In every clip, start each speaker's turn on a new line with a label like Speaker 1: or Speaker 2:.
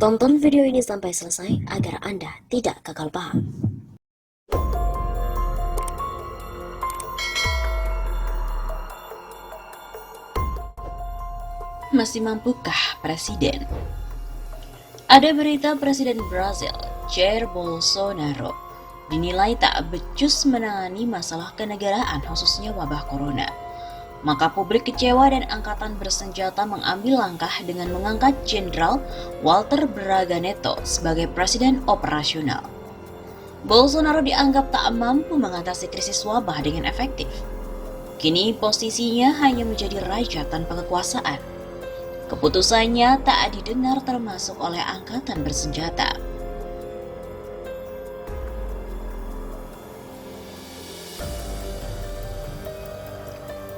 Speaker 1: Tonton video ini sampai selesai agar Anda tidak gagal paham.
Speaker 2: Masih mampukah Presiden? Ada berita Presiden Brazil, Jair Bolsonaro, dinilai tak becus menangani masalah kenegaraan khususnya wabah corona. Maka publik kecewa dan angkatan bersenjata mengambil langkah dengan mengangkat Jenderal Walter Braga Neto sebagai Presiden Operasional. Bolsonaro dianggap tak mampu mengatasi krisis wabah dengan efektif. Kini posisinya hanya menjadi raja tanpa kekuasaan. Keputusannya tak didengar termasuk oleh angkatan bersenjata.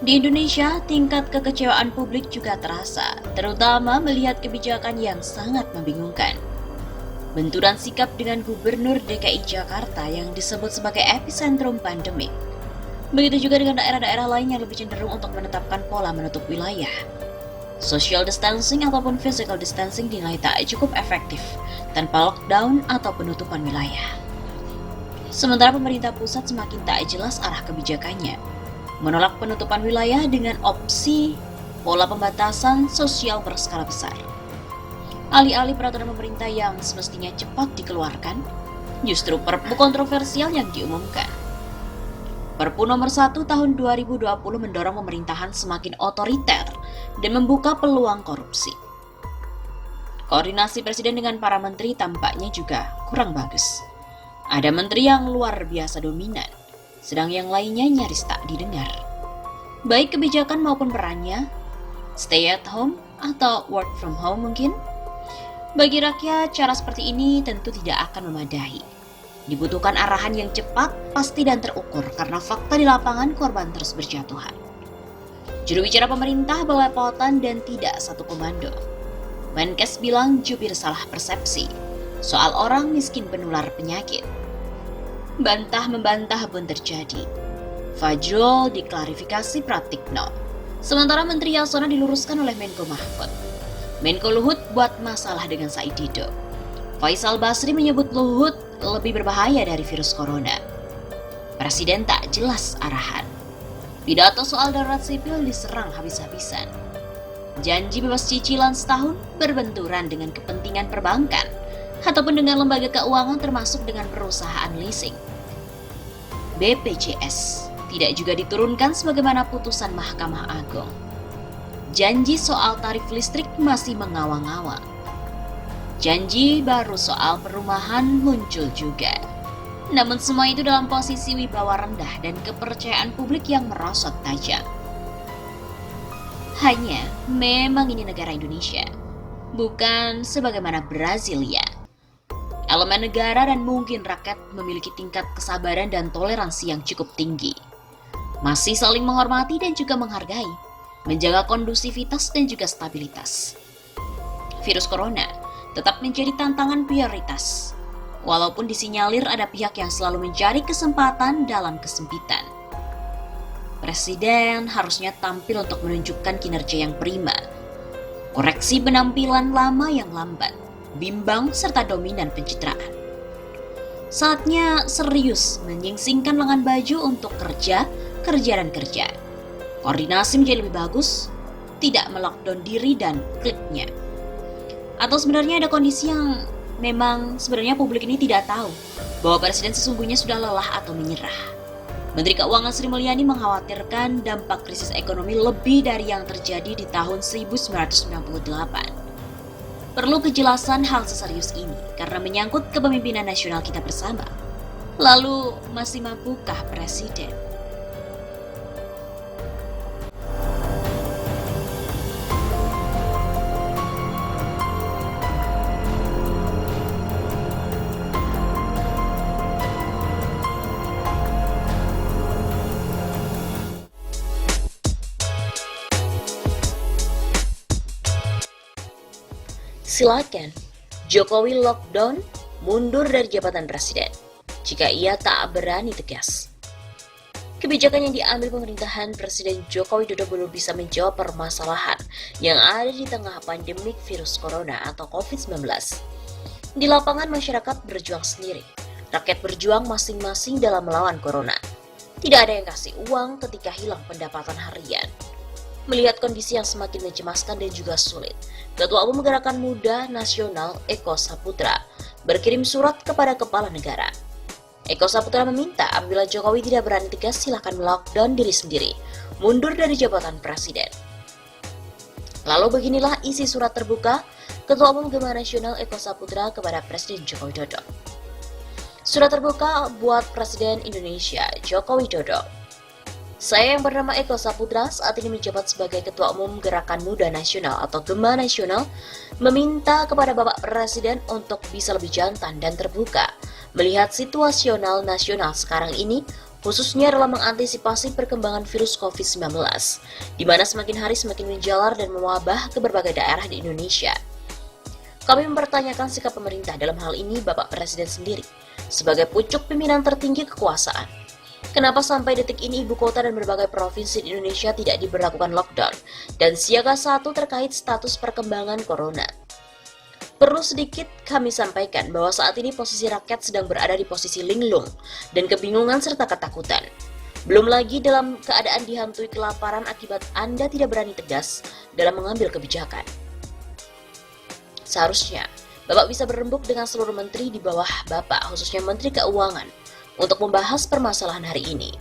Speaker 2: Di Indonesia, tingkat kekecewaan publik juga terasa, terutama melihat kebijakan yang sangat membingungkan. Benturan sikap dengan Gubernur DKI Jakarta yang disebut sebagai epicentrum pandemik. Begitu juga dengan daerah-daerah lain yang lebih cenderung untuk menetapkan pola menutup wilayah. Social distancing ataupun physical distancing dinilai tak cukup efektif tanpa lockdown atau penutupan wilayah. Sementara pemerintah pusat semakin tak jelas arah kebijakannya, menolak penutupan wilayah dengan opsi pola pembatasan sosial berskala besar. Alih-alih peraturan pemerintah yang semestinya cepat dikeluarkan, justru perpu kontroversial yang diumumkan. Perpu nomor 1 tahun 2020 mendorong pemerintahan semakin otoriter dan membuka peluang korupsi. Koordinasi Presiden dengan para menteri tampaknya juga kurang bagus. Ada menteri yang luar biasa dominan, sedang yang lainnya nyaris tak didengar. Baik kebijakan maupun perannya, stay at home atau work from home mungkin. Bagi rakyat, cara seperti ini tentu tidak akan memadai. Dibutuhkan arahan yang cepat, pasti dan terukur karena fakta di lapangan korban terus berjatuhan. Juru bicara pemerintah belepotan dan tidak satu komando. Menkes bilang jubir salah persepsi soal orang miskin penular penyakit. Bantah-membantah pun terjadi. Fajrul diklarifikasi Pratikno. Sementara Menteri Yasona diluruskan oleh Menko Mahfud. Menko Luhut buat masalah dengan Said Didu. Faisal Basri menyebut Luhut lebih berbahaya dari virus corona. Presiden tak jelas arahan. Pidato soal darurat sipil diserang habis-habisan. Janji bebas cicilan setahun berbenturan dengan kepentingan perbankan ataupun dengan lembaga keuangan termasuk dengan perusahaan leasing. BPJS tidak juga diturunkan sebagaimana putusan Mahkamah Agung. Janji soal tarif listrik masih mengawang-awang. Janji baru soal perumahan muncul juga. Namun semua itu dalam posisi wibawa rendah dan kepercayaan publik yang merosot tajam. Hanya memang ini negara Indonesia, bukan sebagaimana Brasilia. Elemen negara dan mungkin rakyat memiliki tingkat kesabaran dan toleransi yang cukup tinggi. Masih saling menghormati dan juga menghargai, menjaga kondusivitas dan juga stabilitas. Virus corona tetap menjadi tantangan prioritas, walaupun disinyalir ada pihak yang selalu mencari kesempatan dalam kesempitan. Presiden harusnya tampil untuk menunjukkan kinerja yang prima, koreksi penampilan lama yang lambat, bimbang serta dominan pencitraan. Saatnya serius menyingsingkan lengan baju untuk kerja dan kerja. Koordinasi menjadi lebih bagus, tidak melockdown diri dan kliknya. Atau sebenarnya ada kondisi yang memang sebenarnya publik ini tidak tahu bahwa Presiden sesungguhnya sudah lelah atau menyerah. Menteri Keuangan Sri Mulyani mengkhawatirkan dampak krisis ekonomi lebih dari yang terjadi di tahun 1998. Perlu kejelasan hal seserius ini karena menyangkut kepemimpinan nasional kita bersama. Lalu masih mampukah Presiden?
Speaker 1: Silakan, Jokowi lockdown, mundur dari jabatan presiden jika ia tak berani tegas. Kebijakan yang diambil pemerintahan Presiden Joko Widodo belum bisa menjawab permasalahan yang ada di tengah pandemik virus corona atau COVID-19. Di lapangan masyarakat berjuang sendiri. Rakyat berjuang masing-masing dalam melawan corona. Tidak ada yang kasih uang ketika hilang pendapatan harian. Melihat kondisi yang semakin mencemaskan dan juga sulit, Ketua Umum Gerakan Muda Nasional Eko Saputra berkirim surat kepada Kepala Negara. Eko Saputra meminta apabila Jokowi tidak berani tegas silahkan melockdown diri sendiri, mundur dari jabatan presiden. Lalu beginilah isi surat terbuka Ketua Umum Gema Nasional Eko Saputra kepada Presiden Joko Widodo. Surat terbuka buat Presiden Indonesia Joko Widodo. Saya yang bernama Eko Saputra saat ini menjabat sebagai Ketua Umum Gerakan Muda Nasional atau Gema Nasional meminta kepada Bapak Presiden untuk bisa lebih jantan dan terbuka melihat situasional nasional sekarang ini, khususnya dalam mengantisipasi perkembangan virus COVID-19, di mana semakin hari semakin menjalar dan mewabah ke berbagai daerah di Indonesia. Kami mempertanyakan sikap pemerintah dalam hal ini Bapak Presiden sendiri, sebagai pucuk pimpinan tertinggi kekuasaan. Kenapa sampai detik ini ibu kota dan berbagai provinsi di Indonesia tidak diberlakukan lockdown dan siaga 1 terkait status perkembangan corona? Perlu sedikit kami sampaikan bahwa saat ini posisi rakyat sedang berada di posisi linglung dan kebingungan serta ketakutan. Belum lagi dalam keadaan dihantui kelaparan akibat Anda tidak berani tegas dalam mengambil kebijakan. Seharusnya, Bapak bisa berembuk dengan seluruh menteri di bawah Bapak, khususnya Menteri Keuangan, untuk membahas permasalahan hari ini.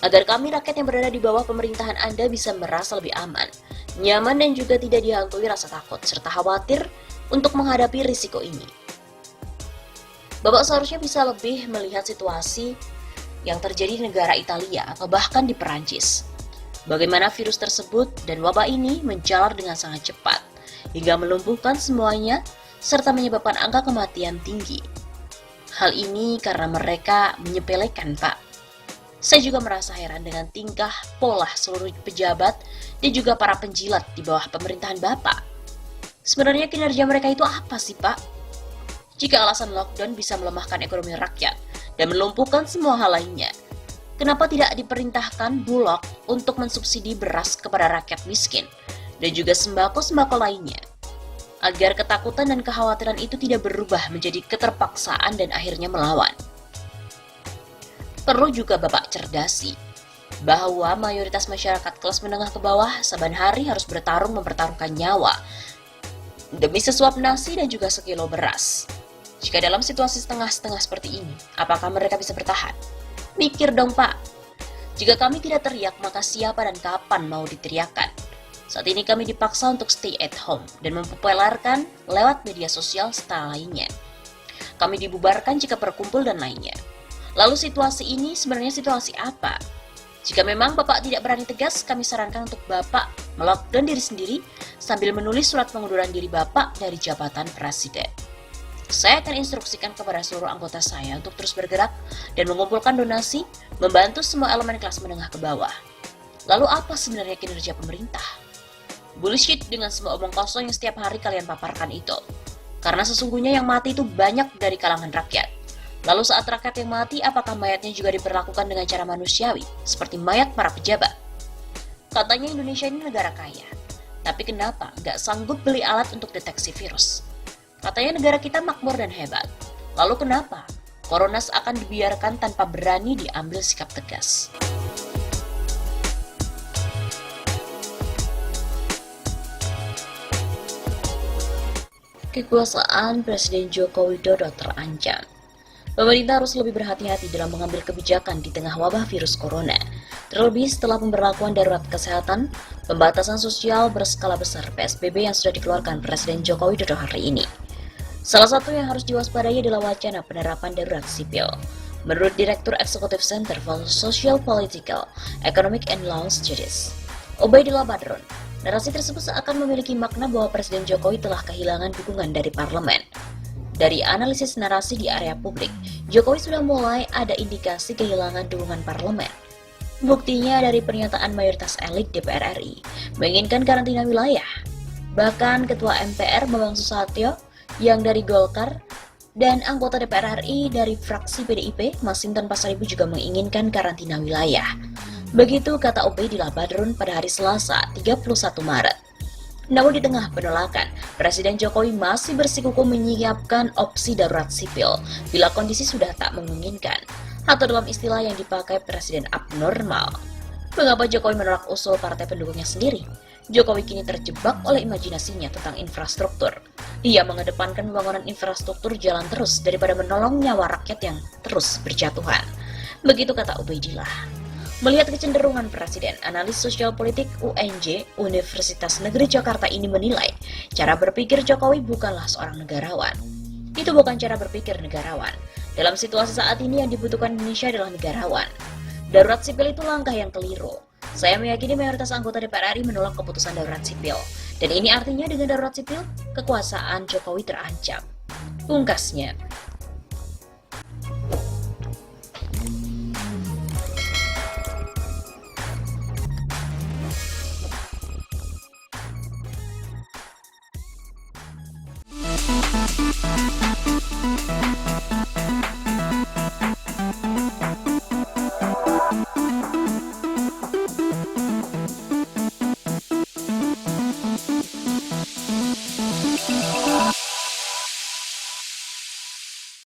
Speaker 1: Agar kami rakyat yang berada di bawah pemerintahan Anda bisa merasa lebih aman, nyaman dan juga tidak dihantui rasa takut serta khawatir untuk menghadapi risiko ini. Bapak seharusnya bisa lebih melihat situasi yang terjadi di negara Italia atau bahkan di Perancis. Bagaimana virus tersebut dan wabah ini menjalar dengan sangat cepat hingga melumpuhkan semuanya serta menyebabkan angka kematian tinggi. Hal ini karena mereka menyepelekan, Pak. Saya juga merasa heran dengan tingkah pola seluruh pejabat dan juga para penjilat di bawah pemerintahan Bapak. Sebenarnya kinerja mereka itu apa sih, Pak? Jika alasan lockdown bisa melemahkan ekonomi rakyat dan melumpuhkan semua hal lainnya, kenapa tidak diperintahkan Bulog untuk mensubsidi beras kepada rakyat miskin dan juga sembako-sembako lainnya, agar ketakutan dan kekhawatiran itu tidak berubah menjadi keterpaksaan dan akhirnya melawan? Perlu juga Bapak cerdasi bahwa mayoritas masyarakat kelas menengah ke bawah saban hari harus bertarung mempertaruhkan nyawa demi sesuap nasi dan juga sekilo beras. Jika dalam situasi setengah-setengah seperti ini, apakah mereka bisa bertahan? Mikir dong, Pak. Jika kami tidak teriak, maka siapa dan kapan mau diteriakan? Saat ini kami dipaksa untuk stay at home dan mempopulerkan lewat media sosial serta lainnya. Kami dibubarkan jika berkumpul dan lainnya. Lalu situasi ini sebenarnya situasi apa? Jika memang Bapak tidak berani tegas, kami sarankan untuk Bapak melockdown diri sendiri sambil menulis surat pengunduran diri Bapak dari jabatan Presiden. Saya akan instruksikan kepada seluruh anggota saya untuk terus bergerak dan mengumpulkan donasi, membantu semua elemen kelas menengah ke bawah. Lalu apa sebenarnya kinerja pemerintah? Bullshit dengan semua omong kosong yang setiap hari kalian paparkan itu. Karena sesungguhnya yang mati itu banyak dari kalangan rakyat. Lalu saat rakyat yang mati, apakah mayatnya juga diperlakukan dengan cara manusiawi, seperti mayat para pejabat? Katanya Indonesia ini negara kaya, tapi kenapa nggak sanggup beli alat untuk deteksi virus? Katanya negara kita makmur dan hebat, lalu kenapa corona akan dibiarkan tanpa berani diambil sikap tegas? Kekuasaan Presiden Joko Widodo terancam. Pemerintah harus lebih berhati-hati dalam mengambil kebijakan di tengah wabah virus corona, terlebih setelah pemberlakuan darurat kesehatan, pembatasan sosial berskala besar PSBB yang sudah dikeluarkan Presiden Joko Widodo hari ini. Salah satu yang harus diwaspadai adalah wacana penerapan darurat sipil. Menurut Direktur Eksekutif Center for Social Political, Economic and Law Studies, Obaidillah Badrun, narasi tersebut seakan memiliki makna bahwa Presiden Jokowi telah kehilangan dukungan dari parlemen. Dari analisis narasi di area publik, Jokowi sudah mulai ada indikasi kehilangan dukungan parlemen. Buktinya dari pernyataan mayoritas elit DPR RI menginginkan karantina wilayah. Bahkan Ketua MPR Bambang Susatyo yang dari Golkar dan anggota DPR RI dari fraksi PDIP Masinton Pasaribu juga menginginkan karantina wilayah. Begitu kata Obaidillah Badrun pada hari Selasa 31 Maret. Namun di tengah penolakan, Presiden Jokowi masih bersikukuh menyiapkan opsi darurat sipil bila kondisi sudah tak memungkinkan, atau dalam istilah yang dipakai Presiden abnormal. Mengapa Jokowi menolak usul partai pendukungnya sendiri? Jokowi kini terjebak oleh imajinasinya tentang infrastruktur. Ia mengedepankan pembangunan infrastruktur jalan terus daripada menolong nyawa rakyat yang terus berjatuhan. Begitu kata Ubaidillah. Melihat kecenderungan Presiden, analis sosial politik UNJ Universitas Negeri Jakarta ini menilai cara berpikir Jokowi bukanlah seorang negarawan. Itu bukan cara berpikir negarawan. Dalam situasi saat ini yang dibutuhkan Indonesia adalah negarawan. Darurat sipil itu langkah yang keliru. Saya meyakini mayoritas anggota DPR RI menolak keputusan darurat sipil. Dan ini artinya dengan darurat sipil, kekuasaan Jokowi terancam. Pungkasnya.